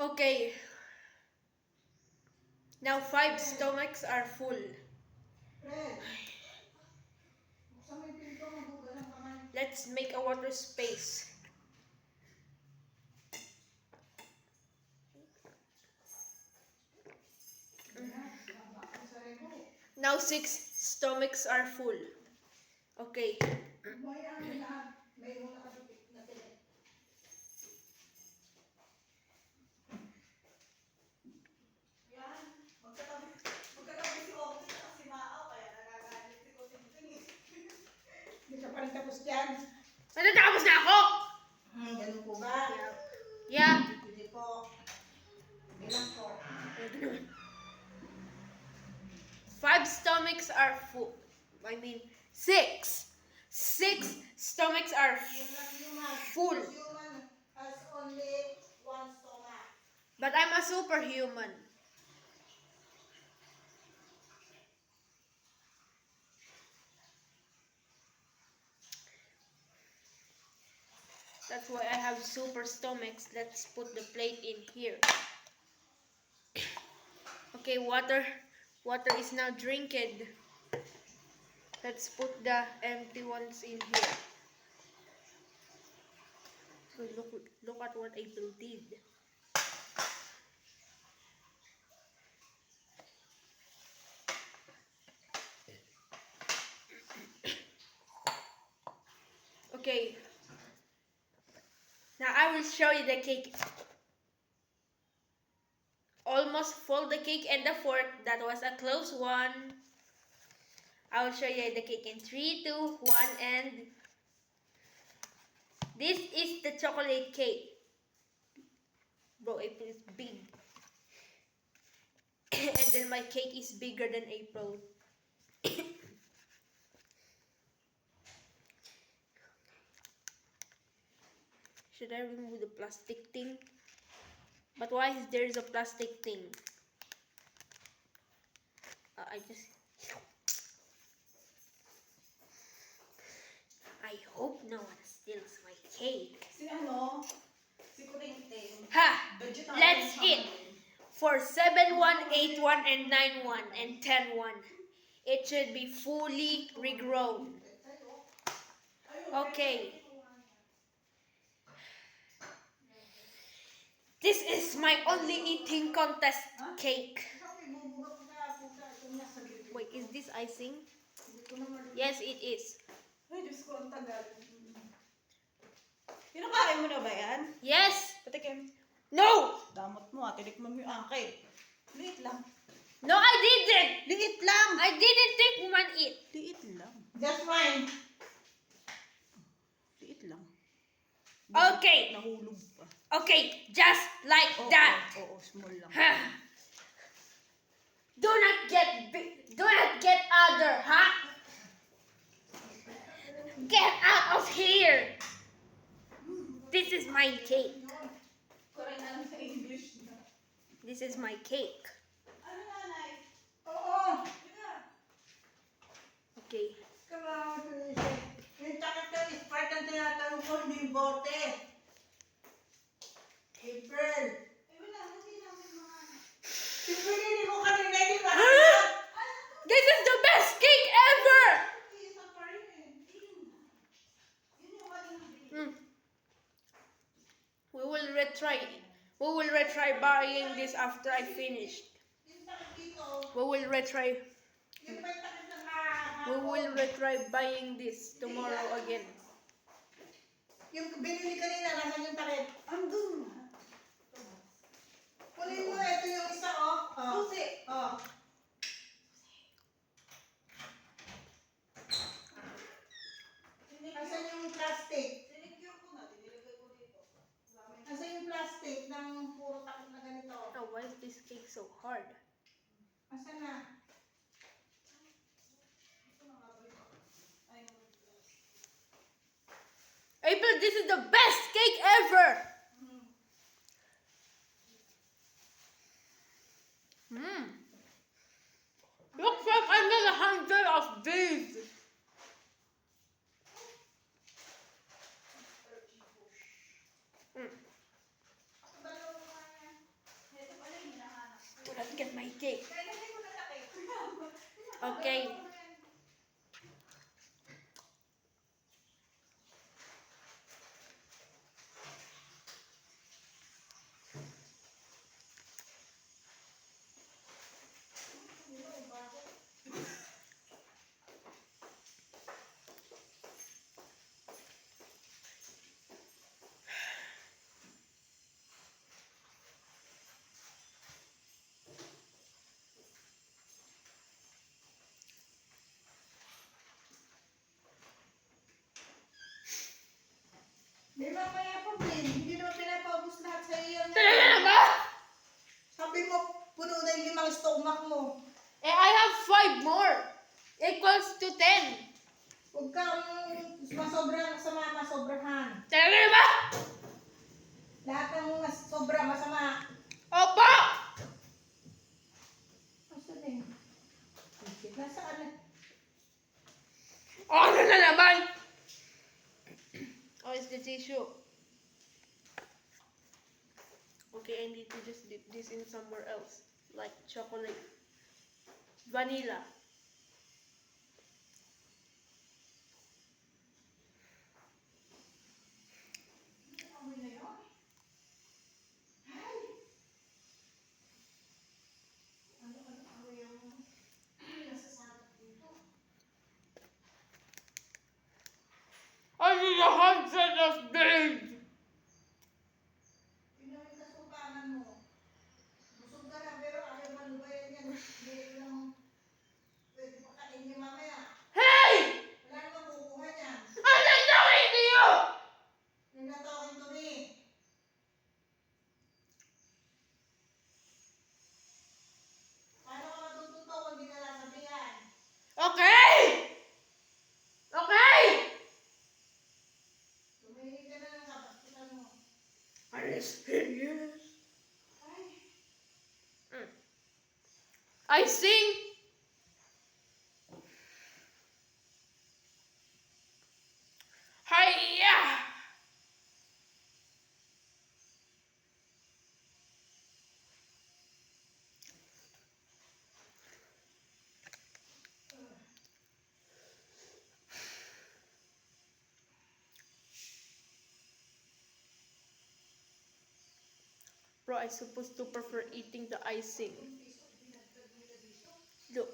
Okay. Now 5 stomachs are full. Let's make a water space. Now 6 stomachs are full. Okay. Hindi ka pa rin tapos dyan. Natatapos na ako! Ganun po ba? Yeah. Hindi po. Ilan po? 5 stomachs are full. I mean 6. 6 stomachs are full. Human has only one stomach. But I'm a superhuman. That's why I have super stomachs. Let's put the plate in here. Okay, water is now drinked. Let's put the empty ones in here. So look at what April did. Okay. Now I will show you the cake. Almost full the cake and the fork. That was a close one. I will show you the cake in 3, 2, 1, and this is the chocolate cake. Bro, April is big. And then my cake is bigger than April. Should I remove the plastic thing? But why is there a plastic thing? I hope no one steals my cake. Si ano? Si Kurinting. Ha! Let's eat! For 7, 1, 8, 1, and 9, 1, and 10, 1. It should be fully regrown. Okay. This is my only eating contest cake. Wait, is this icing? Yes, it is. Ay, Diyos ko, ang tagal. Pinakain mo na ba yan? Yes! Patikim. No! Damot mo tinikman mo yung akin. Liit lang. No, I didn't! Liit lang! I didn't take one it. Liit lang. Just fine. Liit lang. Okay. Nahulog pa. Okay, just like that. Oo, small lang. Do not get big. Do not get other, huh? Get out of here. This is my cake. Kurang alam sa English na. This is my cake. Ano nanay? Oo. Okay. Yung takot na Sprite ang tinatanong ko, hindi yung bote. April. Wala, hindi namin mga... Pinili ko kanina, di ba? This is the best cake ever. Isa pa rin eh. Yun yung mali ng video. We will retry. We will retry buying this after I finish. Yung takot dito. We will retry. Yung may takot na We will retry buying this tomorrow again. Yung binili kanina, nasan yung takip? Andun. Kunin mo, ito yung isa, oh. Susi. Oh. Asan yung plastic? Sinigure ko na, dinilagay ko dito. Asan yung plastic ng puro takip na ganito? Oh, why is this cake so hard? Asan na? April, this is the best cake ever. Okay. Di mamaya pa, Ben. Hindi naman pinapaubos lahat sa iyo. Talaga na ba? Sabi mo, puno na yung 5 stomach mo. Eh, I have 5 more. Equals to 10. Huwag kang masobra sa mga masobrahan. Talaga na ba? Lahat ng sobra masama. Opo! Asan eh? Nasaan na? Ano na naman? Oh, it's the tissue. Okay, I need to just dip this in somewhere else. Like chocolate. Vanilla. Amoy na yun? Ay! Ano amoy yung nasasalat dito? I need 100 of these! Tingnan yung kasukangan mo. Busog ka na pero ayaw malubayan yan. Hindi lang pwede pa kainin mamaya. Hey! Wala naman kukuha niyan. I'm not talking to you! You're not talking to me. Paano ka matututo kung hindi na nasabihan? Okay! Okay! Tumingin ka na ng kapastikan mo. Are you serious? Ay! I sing. Hiya! Bro, I supposed to prefer eating the icing. Look.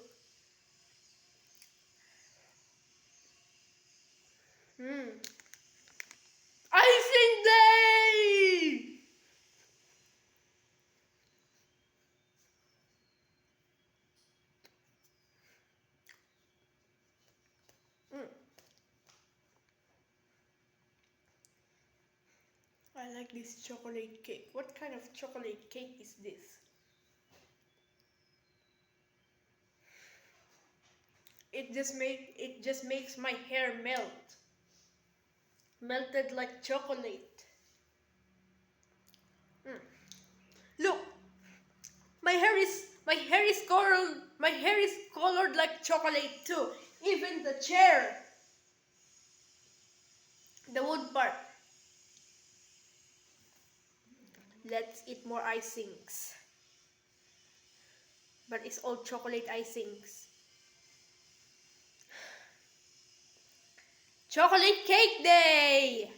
Icing day! I like this chocolate cake. What kind of chocolate cake is this? It just makes my hair melt. Melted like chocolate. Look, my hair is colored like chocolate too. Even the chair, the wood part. Let's eat more icings. But it's all chocolate icings. Chocolate cake day!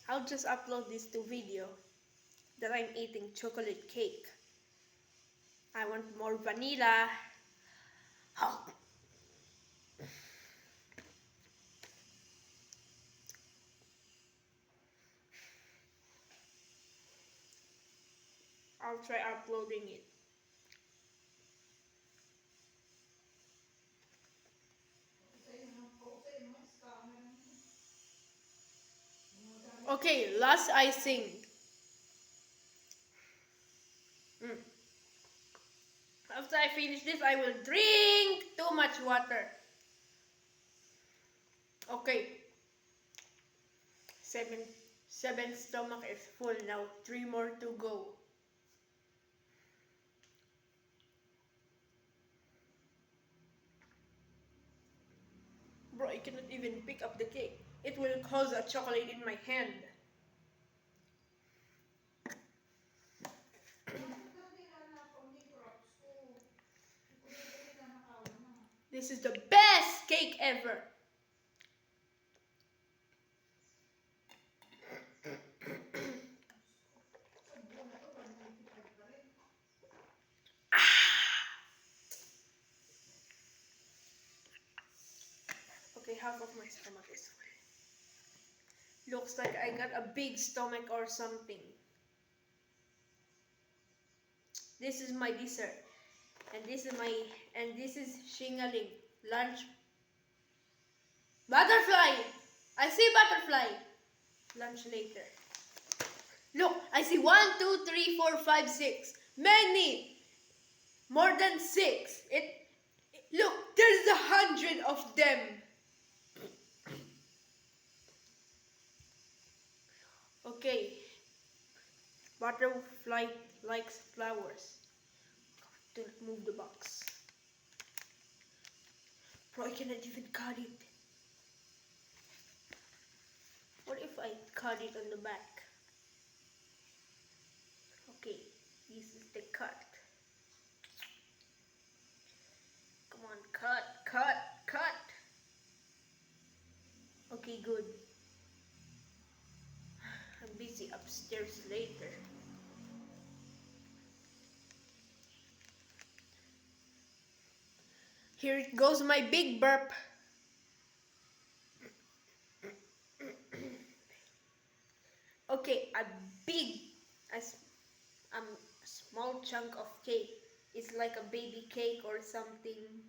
I'll just upload this to video that I'm eating chocolate cake. I want more vanilla. Oh. I'll try uploading it. Okay, last icing. After I finish this, I will drink too much water. Okay. Seven stomach is full now. 3 more to go. Bro, I cannot even pick up the cake. It will cause a chocolate in my hand. This is the best cake ever. Okay, half of my stomach is full. Looks like I got a big stomach or something. This is my dessert. And this is Shingaling lunch. Butterfly! I see butterfly. Lunch later. Look, I see 1, 2, 3, 4, 5, 6. Many. More than 6. Look, there's 100 of them. Okay. Butterfly likes flowers. Don't move the box. Bro, I cannot even cut it. What if I cut it on the back? Okay, this is the cut. Come on, cut, cut, cut. Okay, good. I'm busy upstairs later. Here it goes, my big burp. Okay, a small chunk of cake is like a baby cake or something.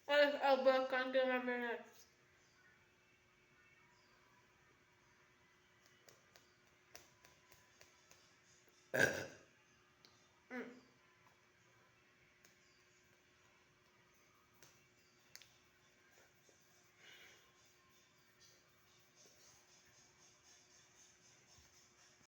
I'll can't remember next.